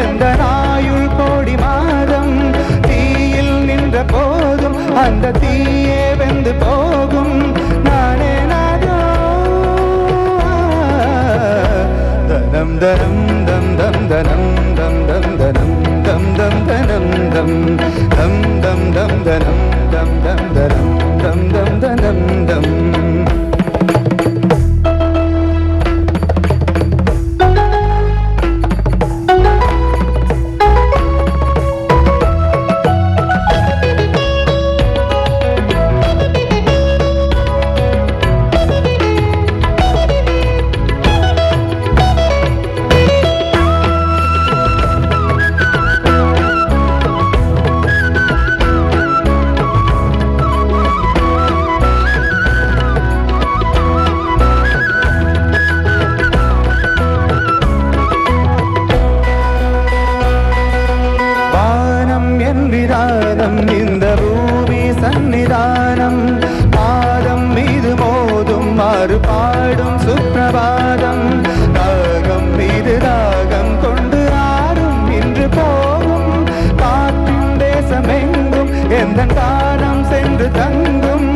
எந்த ஆயுள் கோடி மாதம் தீயில் நின்ற போதும் அந்த தீயே வெந்து போகும். நானே நாதோ தனம் தனம் தம் தம் தனம் தம் தம் தனம் தம் தம் தனம் தம் தம் தம் தம் தனம் தம் தம் தனம் தம் தம் தனம் தம். இந்த பூமி சந்நிதானம் பாதம் மீது மோதும் மாறு பாடும் சுப்பிரபாதம். ராகம் மீது ராகம் கொண்டு ஆறும் இன்று போகும். காற்றின் தேசமெங்கும் எந்த காலம் சென்று தங்கும்.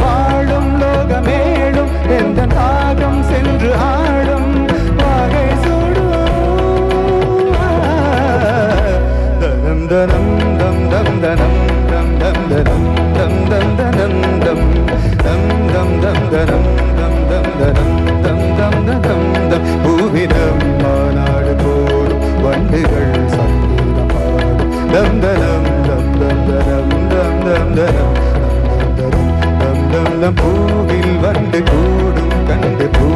வாழும் லோகமேடும் எந்த தாகம் சென்று ஆடும். வாகை சூடும் தனம் தனம் தம் தம் தனம் தம் தம் தனம் தம் தம் தனம் தம் தம் தம் தம் தனம் தம் தம் தனம் தம் தம் தனம் தம். பூவினம் மாநாடு போடும் வண்டுகள் சங்கீதம் பாடும். தம் தனம் தம் தம் தனம் தம் தம் தனம் தம் தம் தம். பூவில் வண்டு கூடும் கண்டு பூ